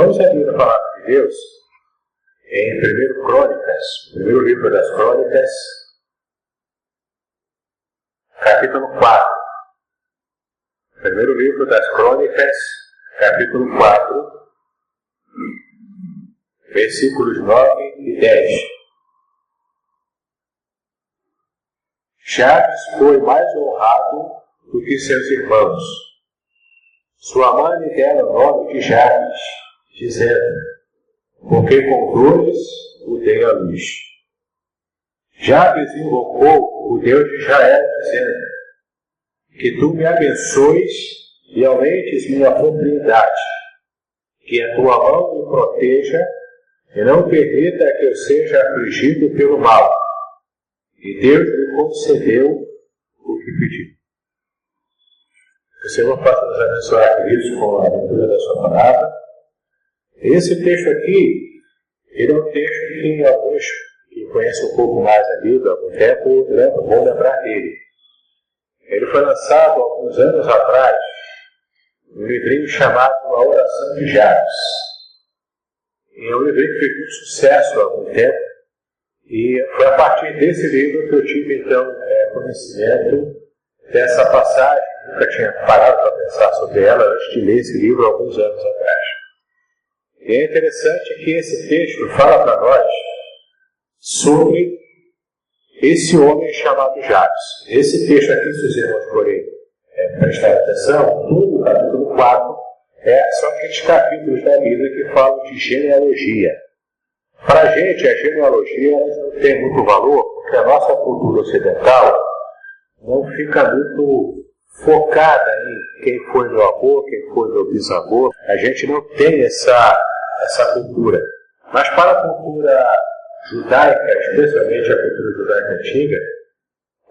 Vamos abrir a palavra de Deus em 1 Crônicas, primeiro livro das Crônicas, capítulo 4. Primeiro livro das Crônicas, capítulo 4, versículos 9 e 10. Jabes foi mais honrado do que seus irmãos. Sua mãe lhe dera o nome de Jabes, dizendo: porque com dores o dei à luz. Jabes invocou o Deus de Israel, dizendo: que tu me abençoes e aumentes minha propriedade, que a tua mão me proteja e não permita que eu seja afligido pelo mal. E Deus me concedeu o que pedi. O Senhor possa nos abençoar, queridos, com a leitura da sua palavra. Esse texto aqui, ele é um texto que alguns que conhecem um pouco mais a Bíblia há algum tempo vão lembrar dele. Ele foi lançado há alguns anos atrás num livrinho chamado A Oração de Jabes. E é um livrinho que fez muito sucesso há algum tempo. E foi a partir desse livro que eu tive, então, conhecimento dessa passagem. Nunca tinha parado para pensar sobre ela antes de ler esse livro há alguns anos atrás. E é interessante que esse texto fala para nós sobre esse homem chamado Jabes. Esse texto aqui, se os irmãos forem prestar atenção, todo o capítulo 4 são aqueles capítulos da Bíblia que falam de genealogia. Para a gente, a genealogia não tem muito valor, porque a nossa cultura ocidental não fica muito focada em quem foi meu avô, quem foi meu bisavô. A gente não tem essa cultura. Mas para a cultura judaica, especialmente a cultura judaica antiga,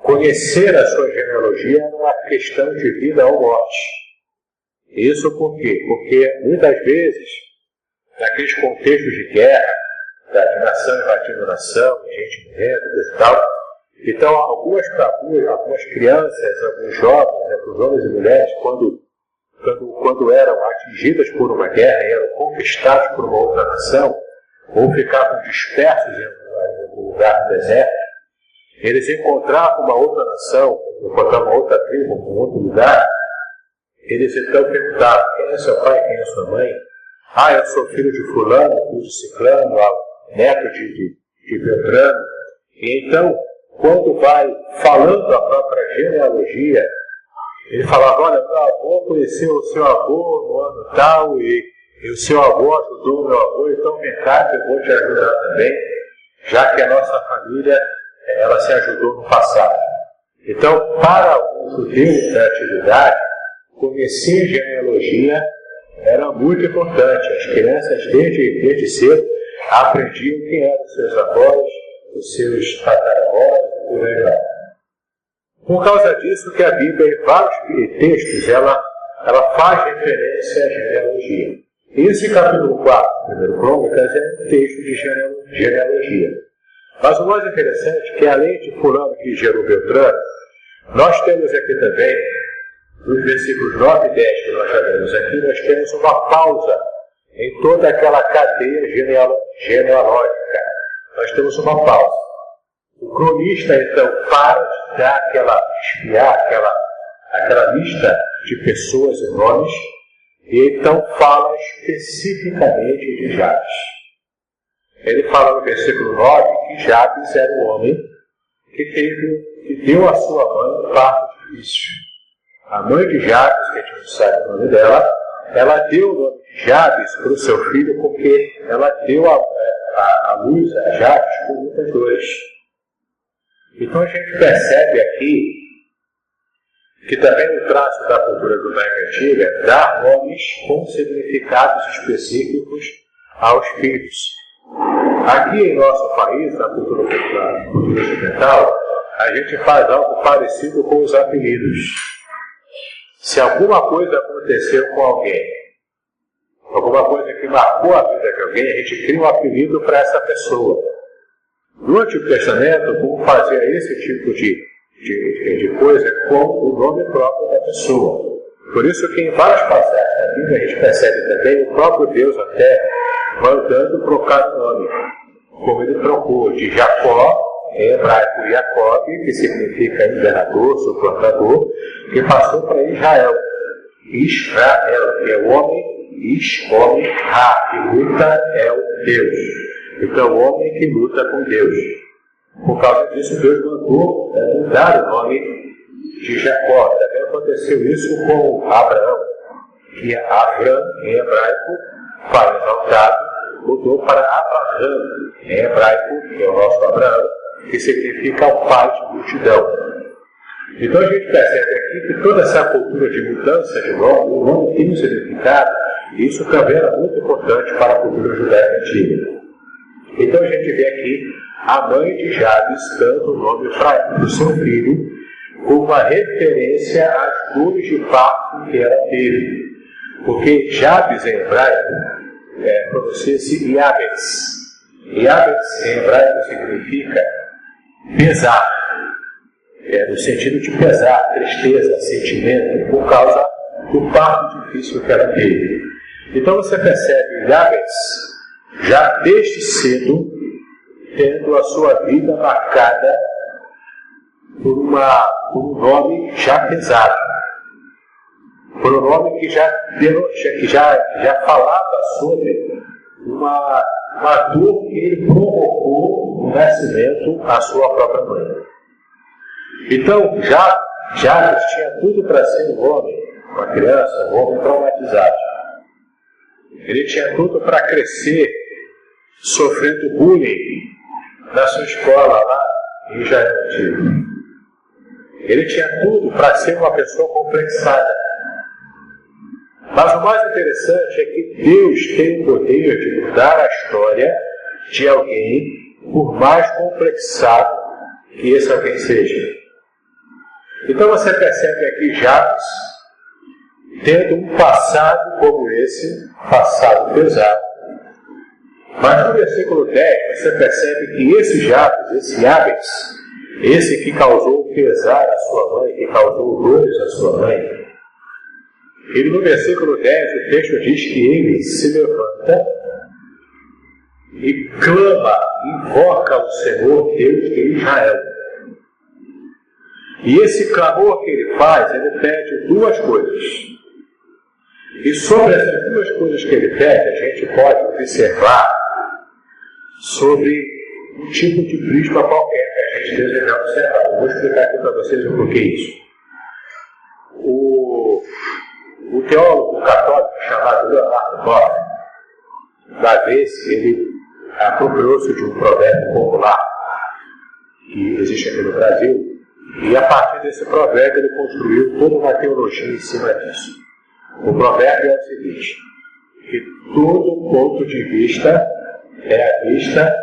conhecer a sua genealogia é uma questão de vida ou morte. Isso por quê? Porque muitas vezes, naqueles contextos de guerra, de nação invadindo nação, gente morrendo e tal, então algumas crianças, alguns jovens, os homens e mulheres, quando eram atingidas por uma guerra e eram conquistados por uma outra nação, ou ficavam dispersos em um lugar do deserto, eles encontravam uma outra nação, encontravam uma outra tribo, um outro lugar, eles então perguntavam: quem é seu pai, quem é sua mãe? Ah, eu sou filho de fulano, filho de ciclano, neto de Beltrano. E então, quando vai falando a própria genealogia, ele falava: olha, meu avô conheceu o seu avô no ano tal, e o seu avô ajudou o meu avô, então vem cá que eu vou te ajudar também, já que a nossa família ela se ajudou no passado. Então, para o judeu da antiguidade, conhecer genealogia era muito importante. As crianças, desde cedo, aprendiam quem eram os seus avós, os seus tataravós e por aí vai. Por causa disso que a Bíblia, em vários textos, ela faz referência à genealogia. Esse capítulo 4, 1 Crônicas, é um texto de genealogia. Mas o mais interessante é que, além de fulano que gerou Beltrano, nós temos aqui também, nos versículos 9 e 10 que nós já vemos aqui, nós temos uma pausa em toda aquela cadeia genealógica. Nós temos uma pausa. O cronista, então, para de dar espiar aquela lista de pessoas e nomes, e então fala especificamente de Jabes. Ele fala no versículo 9 que Jabes era um homem que deu à sua mãe um parto difícil. A mãe de Jabes, que a gente não sabe o nome dela, ela deu o nome de Jabes para o seu filho porque ela deu a luz a Jabes com muitas dores. Então a gente percebe aqui que também o traço da cultura judaica antiga é dar nomes com significados específicos aos filhos. Aqui em nosso país, na cultura ocidental, a gente faz algo parecido com os apelidos. Se alguma coisa aconteceu com alguém, alguma coisa que marcou a vida de alguém, a gente cria um apelido para essa pessoa. No Antigo Testamento, o povo fazia esse tipo de coisa com o nome próprio da pessoa. Por isso que em várias passagens da Bíblia a gente percebe também o próprio Deus até mandando trocar o nome, como ele trocou de Jacó, em hebraico Jacob, que significa imperador, suplantador, que passou para Israel. Israel, que é o homem, homem, Ra, que luta é o Deus. Então, o homem que luta com Deus. Por causa disso, Deus mandou mudar o nome de Jacó. Também aconteceu isso com Abraão, que Avram, em hebraico, pai exaltado, mudou para Abraham, em hebraico, que é o nosso Abraão, que significa o pai de multidão. Então a gente percebe aqui que toda essa cultura de mudança de nome, o nome tem um significado, e isso também era muito importante para a cultura judaica antiga. Então a gente vê aqui a mãe de Jabes dando o nome para o seu filho, como uma referência às dores de parto que ela teve. Porque Jabes em hebraico pronuncia-se Iabes. Iabes em hebraico significa pesar, no sentido de pesar, tristeza, sentimento, por causa do parto difícil que ela teve. Então você percebe Iabes já desde cedo tendo a sua vida marcada por um nome já pesado, por um nome que já falava sobre uma dor que ele provocou no nascimento à sua própria mãe. Então, Jabes tinha tudo para ser um homem, uma criança, um homem traumatizado. Ele tinha tudo para crescer sofrendo bullying na sua escola lá em Israel Antigo. Ele tinha tudo para ser uma pessoa complexada. Mas o mais interessante é que Deus tem o poder de mudar a história de alguém, por mais complexado que esse alguém seja. Então você percebe aqui Jabes tendo um passado como esse, passado pesado. Mas no versículo 10 você percebe que esse Jabes, esse Iabes, esse que causou pesar à sua mãe, que causou dores à sua mãe, ele no versículo 10 o texto diz que ele se levanta e clama, invoca o Senhor Deus de Israel. E esse clamor que ele faz, ele pede duas coisas. E sobre essas duas coisas que ele pede, a gente pode observar sobre um tipo de prisma qualquer que a gente deseja observar. Eu vou explicar aqui para vocês o porquê isso. O teólogo católico chamado Leonardo Boff, uma vez ele apropriou-se de um provérbio popular que existe aqui no Brasil, e a partir desse provérbio ele construiu toda uma teologia em cima disso. O provérbio é o seguinte, que todo ponto de vista é a vista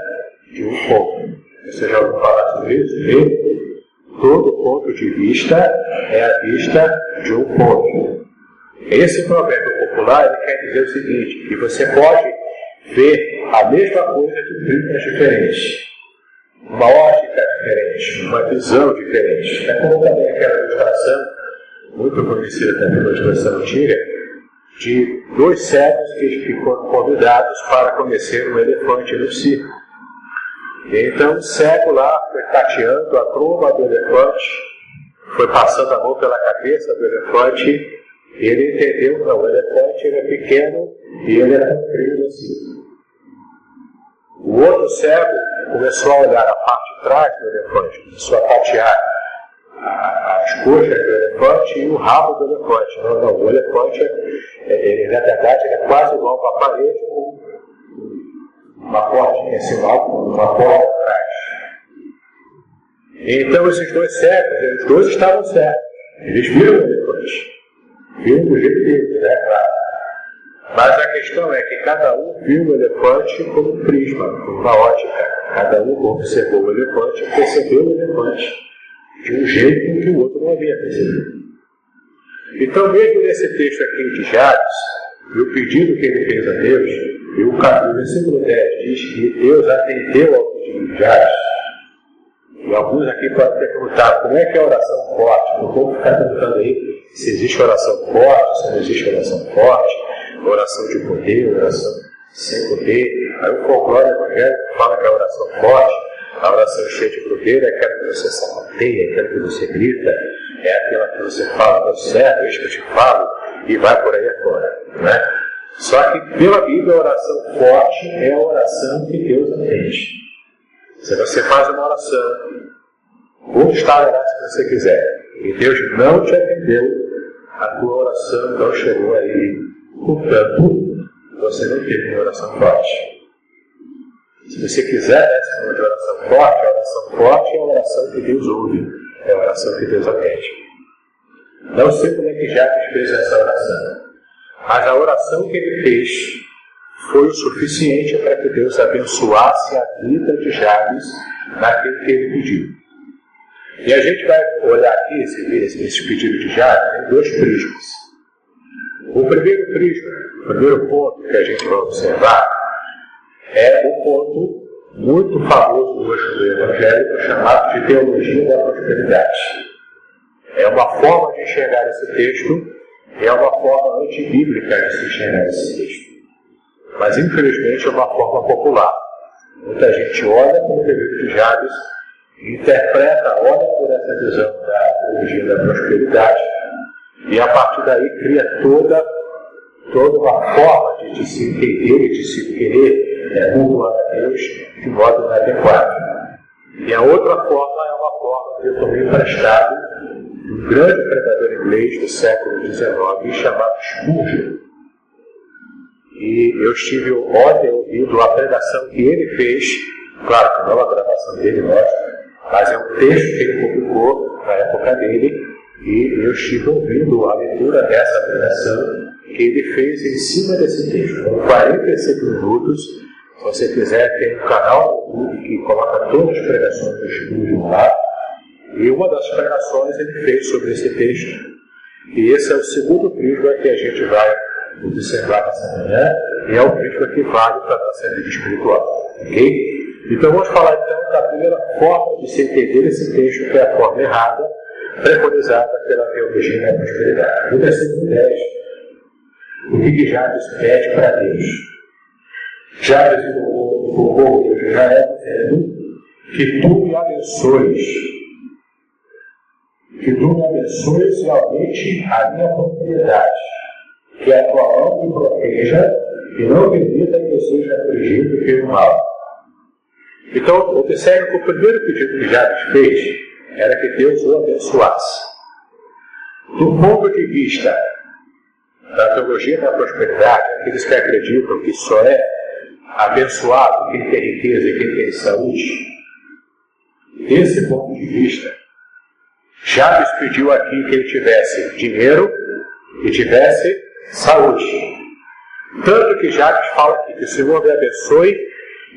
de um ponto. Você já ouviu falar sobre isso? Todo ponto de vista é a vista de um ponto. Esse provérbio popular ele quer dizer o seguinte, que você pode ver a mesma coisa de prismas diferentes, uma ótica diferente, uma visão diferente. É como também aquela ilustração, muito conhecida também na ilustração antiga, de dois cegos que foram convidados para conhecer um elefante no circo. Então o cego lá foi tateando a tromba do elefante, foi passando a mão pela cabeça do elefante, e ele entendeu que o elefante era pequeno e ele era comprido assim. O outro cego começou a olhar a parte de trás do elefante, começou a tatear as coxas do elefante e o rabo do elefante. Não, o elefante, na verdade, ele é quase igual a uma parede com uma portinha assim, uma porta atrás. Então esses dois cegos, os dois estavam certos. Eles viram o elefante. Viram do jeito deles, né? Claro. Mas a questão é que cada um viu o elefante como um prisma, como uma ótica. Cada um observou o elefante e percebeu o elefante de um jeito que o outro não havia percebido. Então, mesmo nesse texto aqui de Jabes, e o pedido que ele fez a Deus, e o versículo 10 diz que Deus atendeu ao pedido de Jabes. E alguns aqui podem ter perguntado como é que é a oração forte. Não vou ficar perguntando aí se existe oração forte, se não existe oração forte. oração de poder, oração sem poder. Aí o folclore evangélico fala que a oração forte, a oração cheia de poder é aquela que você sapateia, é aquela que você grita, é aquela que você fala, tá certo, isso que eu te falo, e vai por aí afora, né? Só que pela Bíblia a oração forte é a oração que Deus atende. Se você faz uma oração, onde estará se você quiser, e Deus não te atendeu, a tua oração não chegou aí, portanto, você não teve uma oração forte. Se você quiser essa forma de oração forte, a oração forte é a oração que Deus ouve, é a oração que Deus atende. Não sei como é que Jabes fez essa oração, mas a oração que ele fez foi o suficiente para que Deus abençoasse a vida de Jabes naquilo que ele pediu. E a gente vai olhar aqui esse pedido de Jabes em dois prismas. O primeiro prisma, o primeiro ponto que a gente vai observar é o ponto muito famoso hoje do Evangelho, chamado de teologia da prosperidade. É uma forma de enxergar esse texto, é uma forma antibíblica de se enxergar esse texto. Mas, infelizmente, é uma forma popular. Muita gente olha para o livro de Jabes, interpreta, olha por essa visão da teologia da prosperidade, e a partir daí cria toda uma forma de se entender e de se querer cultuar a Deus de modo inadequado. E a outra forma é uma forma que eu tomei emprestado de um grande pregador inglês do século XIX chamado Spurgeon. E eu estive ontem ouvindo a pregação que ele fez, claro que não a gravação dele, mostra, mas é um texto que ele publicou na época dele, e eu estive ouvindo a leitura dessa pregação que ele fez em cima desse texto. Foram 45 minutos. Se você quiser, tem um canal no YouTube que coloca todas as pregações do Spurgeon lá. E uma das pregações ele fez sobre esse texto. E esse é o segundo prisma que a gente vai observar nessa manhã, e é o prisma que vale para a nossa vida espiritual. Ok? Então vamos falar então da primeira forma de se entender esse texto, que é a forma errada, preconizada pela teologia da prosperidade. No versículo 10, o que Jabes pede para Deus? Jabes invocou Deus de Israel, dizendo que tu me abençoes, e aumente a minha propriedade, que a tua mão me proteja, e não permita que eu seja afligido pelo mal. Então, observe que o primeiro pedido que Jabes fez era que Deus o abençoasse. Do ponto de vista da teologia da prosperidade, aqueles que acreditam que só é abençoado quem tem riqueza e quem tem saúde, desse ponto de vista, Jabes pediu aqui que ele tivesse dinheiro e tivesse saúde. Tanto que Jabes fala aqui que o Senhor me abençoe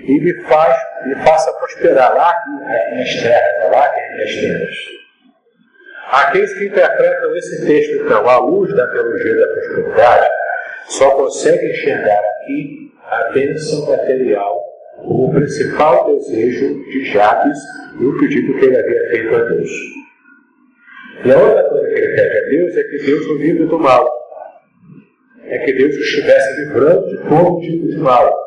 e me faça prosperar lá as minhas terras, lá as minhas terras. Aqueles que interpretam esse texto, então, à luz da teologia da prosperidade, só conseguem enxergar aqui a bênção material como o principal desejo de Jabes e o pedido que ele havia feito a Deus. E a outra coisa que ele pede a Deus é que Deus o livre do mal. É que Deus o estivesse livrando de todo tipo de mal.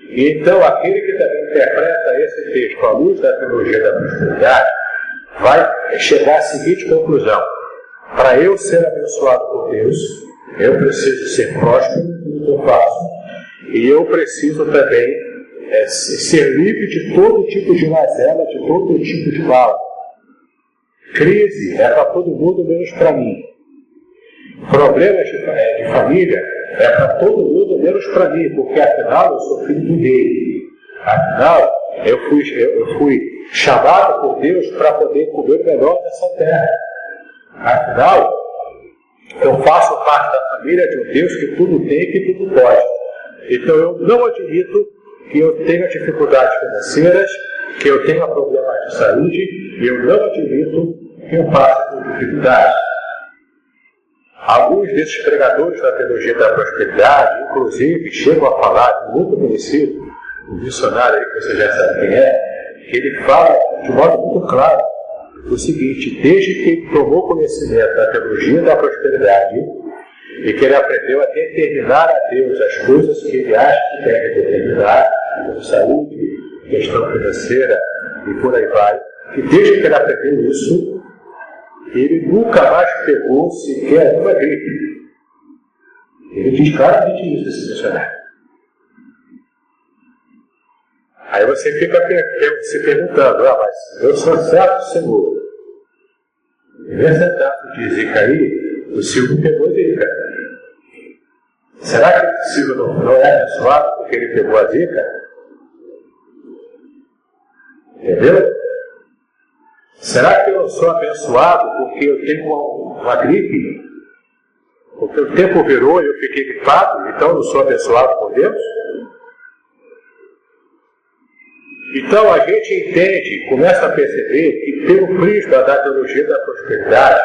E então, aquele que também interpreta esse texto à luz da teologia da prosperidade, vai chegar à seguinte conclusão: para eu ser abençoado por Deus, eu preciso ser próspero no que eu faço, e eu preciso também ser livre de todo tipo de mazela, de todo tipo de mal. Crise é para todo mundo, menos para mim. Problemas de família é para todo mundo, menos para mim, porque afinal eu sou filho do rei. Afinal, eu fui chamado por Deus para poder comer melhor nessa terra. Afinal, eu faço parte da família de um Deus que tudo tem e que tudo pode. Então eu não admito que eu tenha dificuldades financeiras, que eu tenha problemas de saúde, e eu não admito que eu passe por dificuldades. Alguns desses pregadores da teologia da prosperidade, inclusive, chegam a falar, muito conhecido, um missionário aí que você já sabe quem é, que ele fala de modo muito claro o seguinte: desde que ele tomou conhecimento da teologia da prosperidade, e que ele aprendeu a determinar a Deus as coisas que ele acha que deve determinar, como saúde, questão financeira e por aí vai, que desde que ele aprendeu isso, ele nunca mais pegou sequer uma gripe. Ele diz claramente isso, esse missionário. Aí você fica se perguntando, mas eu sou certo, Senhor. Nesse etapa de Zika aí, o Silvio pegou Zika. Será que o Silvio não é abençoado porque ele pegou a Zika? Entendeu? Será que eu não sou abençoado porque eu tenho uma gripe? Porque o tempo virou e eu fiquei gripado, então eu não sou abençoado por Deus? Então a gente entende, começa a perceber que pelo prisma da teologia da prosperidade,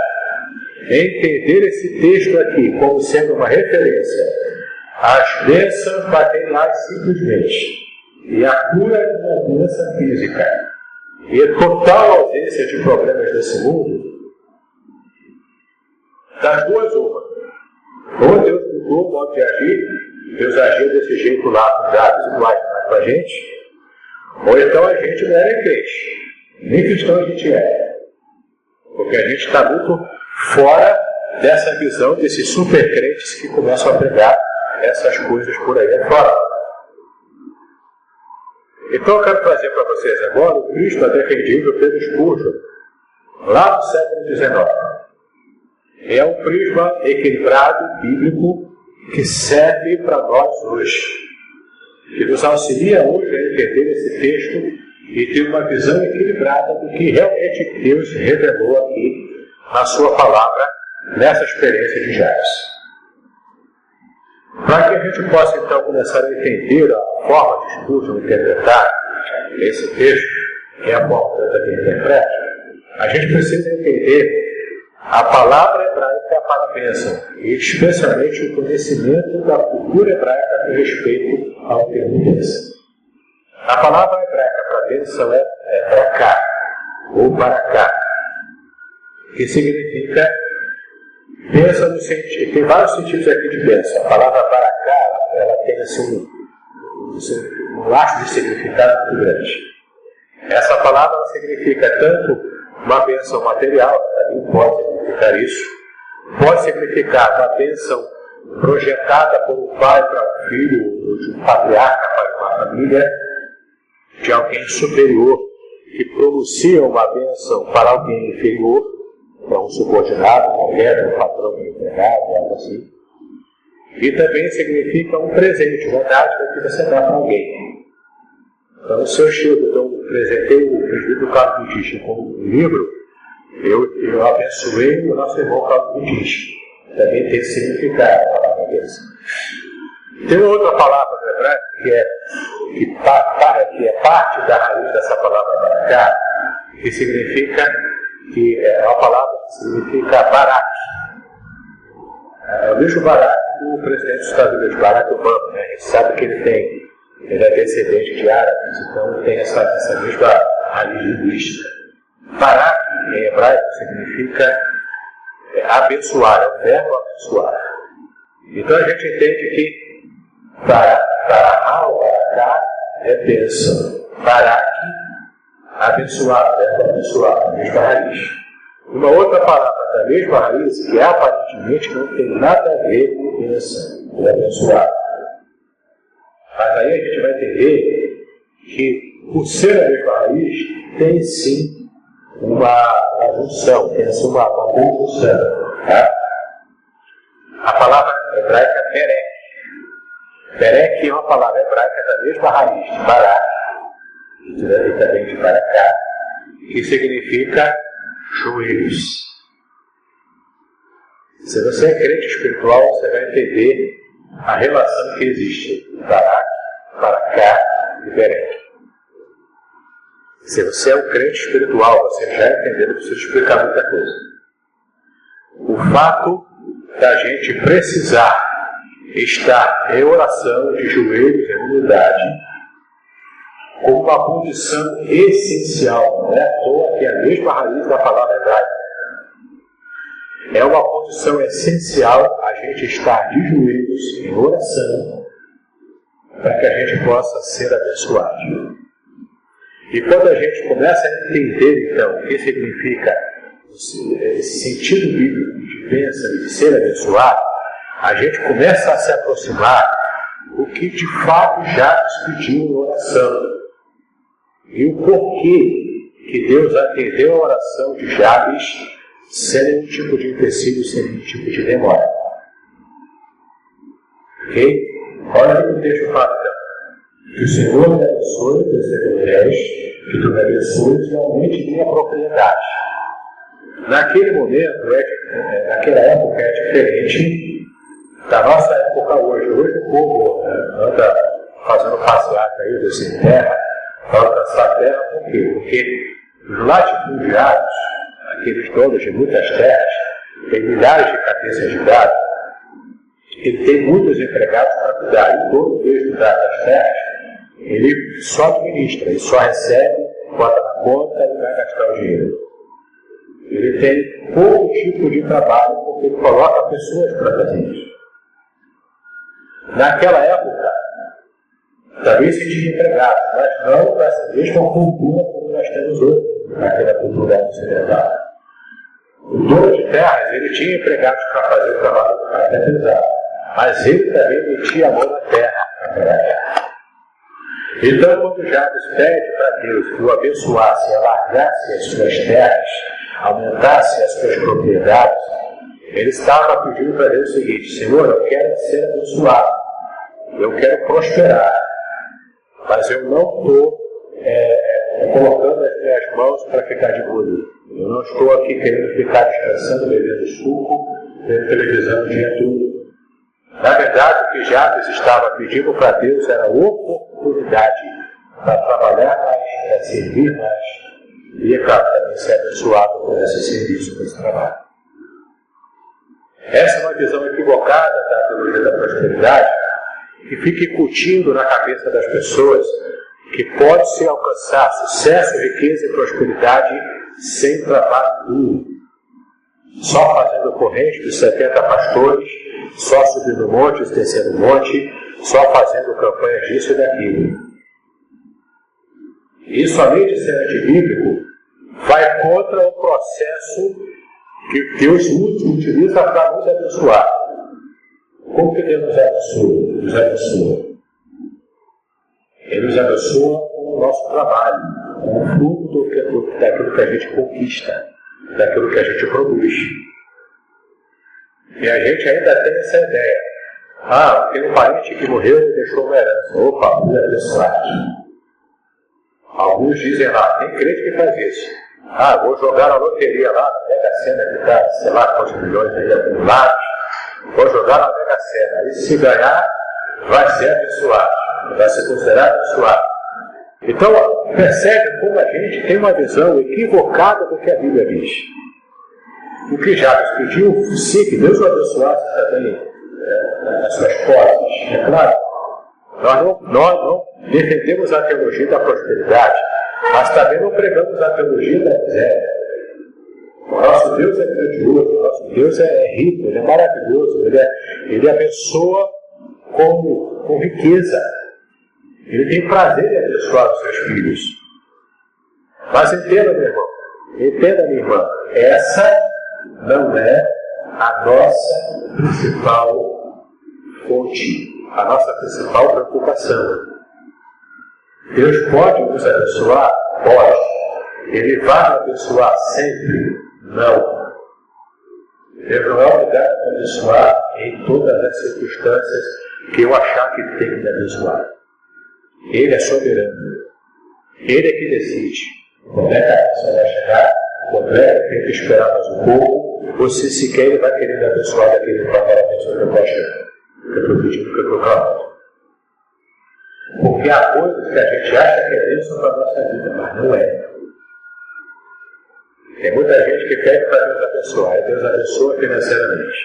entender esse texto aqui como sendo uma referência às bênçãos materiais simplesmente, e a cura de uma doença física, e a total ausência de problemas desse mundo, das duas uma. Ou Deus mudou o modo de agir, Deus agiu desse jeito lá com dados iguais com a gente, ou então a gente não era crente, nem cristão a gente é. Porque a gente está muito fora dessa visão desses super crentes que começam a pregar essas coisas por aí fora. Então eu quero trazer para vocês agora o Cristo defendido pelo Spurgeon, lá no século XIX. É um prisma equilibrado, bíblico, que serve para nós hoje, que nos auxilia hoje a entender esse texto e ter uma visão equilibrada do que realmente Deus revelou aqui na sua palavra, nessa experiência de Jairus. Para que a gente possa então começar a entender a forma de Spurgeon interpretar esse texto, que é a forma que eu também interpreto, a gente precisa entender a palavra hebraica para a bênção, e especialmente o conhecimento da cultura hebraica a respeito ao termo bênção. A palavra hebraica para bênção é para cá, ou para cá, que significa bênção no sentido. Tem vários sentidos aqui de bênção. A palavra para cá, ela tem assim, um laço de significado muito grande. Essa palavra ela significa tanto uma bênção material, também pode significar isso, pode significar uma bênção projetada por um pai para um filho, de um patriarca para uma família, de alguém superior, que pronuncia uma bênção para alguém inferior, para um subordinado, qualquer, um patrão, um empregado, algo assim. E também significa um presente, uma dádiva que você dá para alguém. Então, se eu chego, então, apresentei o presbítero Carlos Budista como um livro, eu abençoei o nosso irmão Carlos Budista. Também tem significado a palavra bênção. Tem outra palavra no hebraico que é parte da raiz dessa palavra baraká, que significa, que é uma palavra que significa Barak. É o mesmo Barak do presidente dos Estados Unidos, Barack Obama, né? A gente sabe que ele é descendente de árabes, então tem essa mesma raiz linguística. Barak, em hebraico, significa abençoar, é o verbo abençoar. Então a gente entende que Baraká ou Baraká é bênção. Barak, abençoar, verbo abençoar, a mesma raiz. Uma outra palavra da mesma raiz, que aparentemente não tem nada a ver com bênção, ou abençoar. Mas aí a gente vai entender que, por ser a mesma raiz, tem sim uma junção, tem sim uma conjunção. Tá? A palavra hebraica é perek. Perek é uma palavra hebraica da mesma raiz, de barak, e também de baraká, que significa joelhos. Se você é crente espiritual, você vai entender a relação que existe entre barak, baraká e perek. Se você é um crente espiritual, você já entendeu, não precisa explicar muita coisa. O fato da gente precisar estar em oração, de joelhos, em humildade, como uma condição essencial, não é à toa que é a mesma raiz da palavra hebraica. é uma condição essencial a gente estar de joelhos em oração para que a gente possa ser abençoado. E quando a gente começa a entender, então, o que significa esse sentido bíblico de bênção e de ser abençoado, a gente começa a se aproximar do que de fato Jabes pediu em oração. E o porquê que Deus atendeu a oração de Jabes sem nenhum tipo de empecilho, sem nenhum tipo de demora. Ok? Olha o que o texto fala, então. Que o Senhor me abençoe, versículo 10, que tu me abençoes e aumente minha propriedade. Naquele momento, naquela época é diferente da nossa época hoje. Hoje o povo anda fazendo passeata aí sem terra, para alcançar a terra, por quê? Porque os latifundiários, aqueles donos de muitas terras, têm milhares de cabeças de gado, ele tem muitos empregados para cuidar, e o dono mesmo das terras, ele só administra, ele só recebe, bota na conta e vai gastar o dinheiro. Ele tem pouco tipo de trabalho, porque ele coloca pessoas para fazer isso. Naquela época, também se tinha empregado, mas não dessa mesma cultura como nós temos hoje, naquela cultura ocidental. O dono de terras, ele tinha empregados para fazer o trabalho até pesado, mas ele também metia a mão na terra naquela época. Então, quando Jabes pede para Deus que o abençoasse, alargasse as suas terras, aumentasse as suas propriedades, ele estava pedindo para Deus o seguinte: Senhor, eu quero ser abençoado, eu quero prosperar, mas eu não estou colocando as minhas mãos para ficar de molho. Eu não estou aqui querendo ficar descansando, bebendo suco, vendo televisão o dia todo. Na verdade, o que Jabes estava pedindo para Deus era oportunidade para trabalhar mais, para servir mais, e, é claro, também ser abençoado por esse serviço, por esse trabalho. Essa é uma visão equivocada da teologia da prosperidade, que fica incutindo na cabeça das pessoas que pode-se alcançar sucesso, riqueza e prosperidade sem trabalho duro, só fazendo corrente dos 70 pastores, só subindo montes, descendo monte, só fazendo campanhas disso e daquilo. Isso, além de ser antibíblico, vai contra o processo que Deus utiliza para nos abençoar. Como que Deus nos abençoa? Nos abençoa. Ele nos abençoa com o nosso trabalho, com o fruto daquilo que a gente conquista, daquilo que a gente produz. E a gente ainda tem essa ideia. Tem um parente que morreu e deixou uma herança. Opa, vou abençoar. Alguns dizem lá, tem crente que faz isso. Vou jogar a loteria lá na Mega Sena, que está, sei lá quantos milhões aí acumulados. Vou jogar na Mega Sena. Aí se ganhar, vai ser abençoado. Vai ser considerado abençoado. Então, percebe como a gente tem uma visão equivocada do que a Bíblia diz. O que Jabes pediu, sim, que Deus o abençoasse também nas suas posses. É claro, nós não defendemos a teologia da prosperidade, mas também não pregamos a teologia da miséria. O nosso Deus é grandioso, o nosso Deus é rico, Ele é maravilhoso, Ele abençoa com riqueza. Ele tem prazer em abençoar os seus filhos. Mas entenda, meu irmão, entenda, minha irmã, essa não é a nossa principal fonte, a nossa principal preocupação. Deus pode nos abençoar? Pode. Ele vai nos abençoar sempre? Não. Deus não é obrigado a me abençoar em todas as circunstâncias que eu achar que tem que me abençoar. Ele é soberano. Ele é que decide quando é que a pessoa vai chegar, quando é que tem que esperar mais um pouco, ou se sequer ele vai querer me abençoar daquele para aquela pessoa que eu estou achando, que eu estou pedindo, que eu estou clamando. Porque há coisas que a gente acha que é bênção para a nossa vida, mas não é. Tem muita gente que pede para Deus abençoar, e Deus abençoa financeiramente.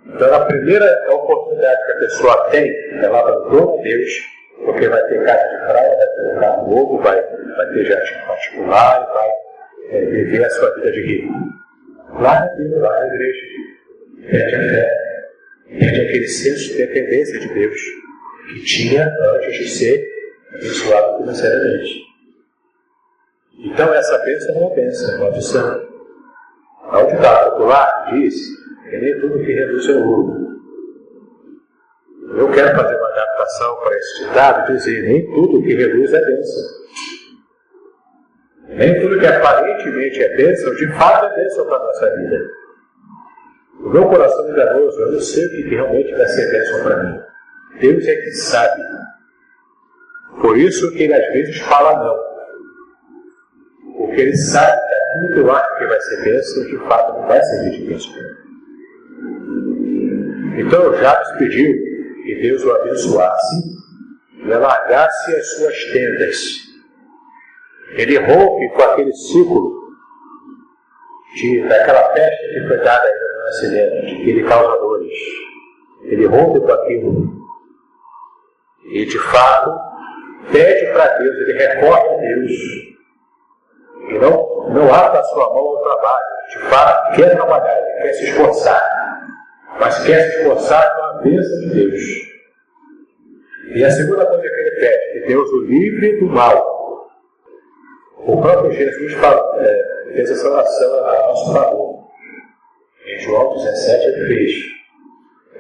Então, a primeira oportunidade que a pessoa tem é lá para o dono de Deus, porque vai ter casa de praia, vai ter um carro novo, vai ter jardim particular e vai viver a sua vida de rico. lá na Bíblia, lá na igreja. Perde a fé. Perde aquele senso de dependência de Deus que tinha antes de ser abençoado financeiramente. Então essa bênção não é bênção, é uma maldição. A ditado popular diz que nem tudo que reduz é ouro. Eu quero fazer uma adaptação para esse ditado e dizer: nem tudo que reduz é bênção. Nem tudo que aparentemente é bênção, de fato é bênção para a nossa vida. O meu coração é enganoso, eu não sei o que realmente vai ser bênção para mim. Deus é que sabe. Por isso que ele às vezes fala não. Porque ele sabe que aquilo que eu acho que vai ser bênção, de fato não vai ser de bênção. Então Jabes pediu que Deus o abençoasse e alargasse as suas tendas. Ele rompe com aquele ciclo daquela peste que foi dada a ele no nascimento, de que ele causa dores. Ele rompe com aquilo. E de fato pede para Deus, ele recorre a Deus. E não ata a sua mão ao trabalho. De fato quer trabalhar, ele quer se esforçar. Mas quer se esforçar com a bênção de Deus. E a segunda coisa que ele pede, que Deus o livre do mal. O próprio Jesus fez essa oração a nosso favor. Em João 17 ele fez.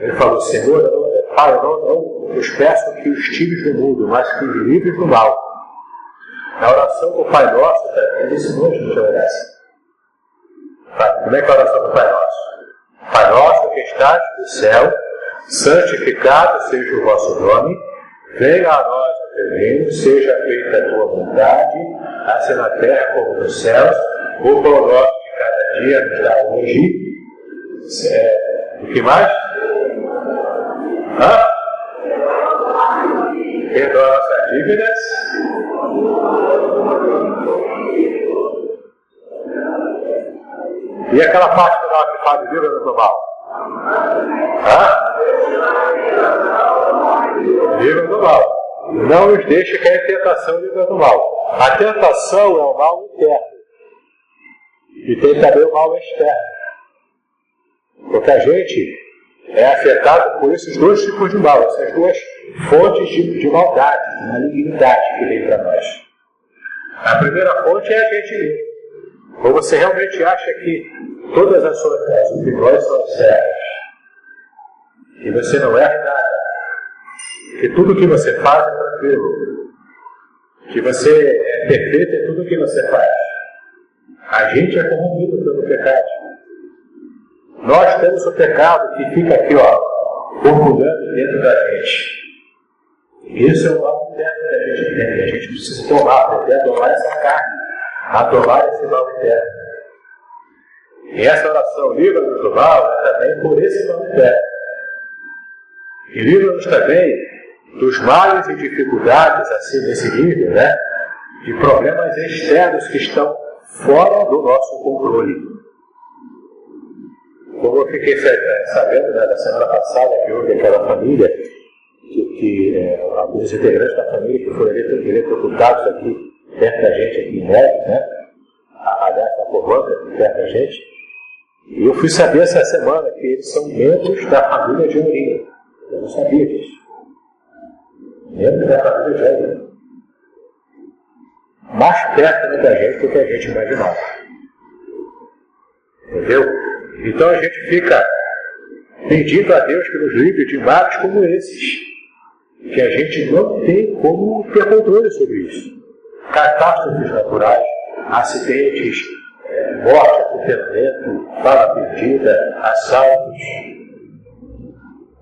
Ele falou: Senhor, Pai, eu não os peço que os tires do mundo, mas que os livres do mal. Na oração do Pai Nosso, ele ensinou a gente a orar assim. Como é que é a oração do Pai Nosso? Pai nosso que estás no céu, santificado seja o vosso nome, venha a nós o teu reino, seja feita a tua vontade, assim na terra como nos céus. O pão nosso de cada dia nos dá hoje. O que mais? Perdoa nossas dívidas. E aquela parte final que fala de livra do mal? Livra do mal. Não nos deixe cair em tentação, livra do mal. A tentação é o mal interno. E tem também o mal externo. Porque a gente é afetado por esses dois tipos de mal, essas duas fontes de maldade, de malignidade que vem para nós. A primeira fonte é a gente mesmo. Ou você realmente acha que todas as suas opiniões são certas, que você não erra em nada, que tudo que você faz é tranquilo, que você é perfeito em tudo que você faz. A gente é corrompido pelo pecado. Nós temos o pecado que fica aqui, borbulhando dentro da gente. Esse é o mal interno que a gente tem, que a gente precisa aprender a domar essa carne, a domar esse mal interno. E essa oração livra-nos do mal é também por esse mal interno. E livra-nos também dos males e dificuldades, assim, nesse nível, de problemas externos que estão fora do nosso controle. Como eu fiquei sabendo na semana passada que houve aquela família, alguns integrantes da família que foram eletrocutados aqui, perto da gente, aqui em Neves, aliás, na Corranta, perto da gente. E eu fui saber essa semana que eles são membros da família de Ourinho. Eu não sabia disso. Membros da família de Ourinho. Mais perto da gente do que a gente imaginava. Entendeu? Então a gente fica pedindo a Deus que nos livre de males como esses, que a gente não tem como ter controle sobre isso. Catástrofes naturais, acidentes, morte, atropelamento, bala perdida, assaltos.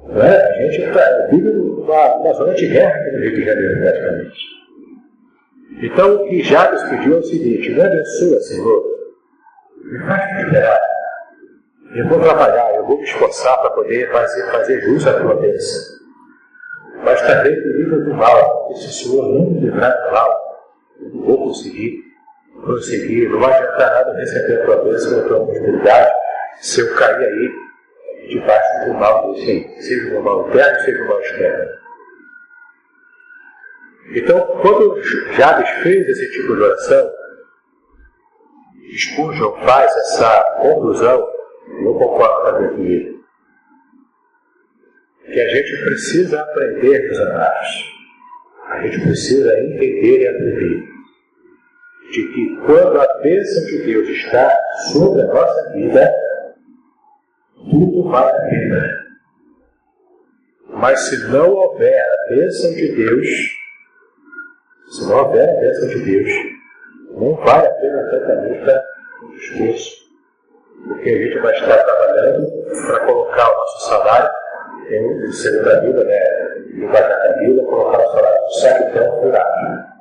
A gente vive numa zona de guerra aqui no Rio de Janeiro, praticamente. Então o que Jabes pediu é o seguinte: me abençoa, Senhor, me faz prosperar. Eu vou trabalhar, eu vou me esforçar para poder fazer jus à tua bênção. Mas também me livra do mal, porque se o Senhor não me livrar do mal, eu não vou conseguir prosseguir, não vai adiantar nada receber a tua bênção, a tua prosperidade, se eu cair aí debaixo do mal desse aí, seja do mal interno, seja do mal externo. Então, quando Jabes fez esse tipo de oração, Spurgeon faz essa conclusão, e eu concordo também com ele, que a gente precisa aprender, meus amados, a gente precisa entender e aprender de que quando a bênção de Deus está sobre a nossa vida, tudo vale a pena. Mas se não houver a bênção de Deus, não vale a pena tanta luta no esforço, porque a gente vai estar trabalhando para colocar o nosso salário em segunda vida, em batata vida, colocar o salário no saquitão furado.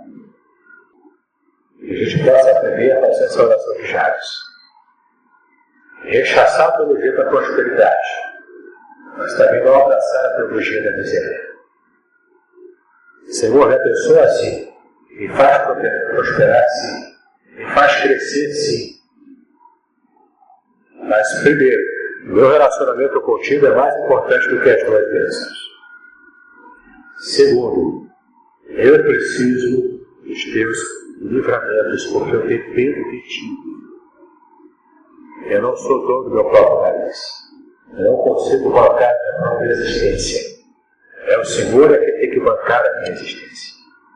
Que a gente possa aprender a fazer essa oração de Jabes. Rechaçar a teologia da prosperidade, mas também não abraçar a teologia da miséria. Senhor, a pessoa assim, me faz prosperar sim, me faz crescer sim. Mas primeiro, meu relacionamento contigo é mais importante do que as tuas bênçãos. Segundo, eu preciso dos teus livramentos, porque eu dependo de ti. Eu não sou dono do meu próprio nariz. Eu não consigo bancar a minha própria existência. É o Senhor que tem que bancar a minha existência.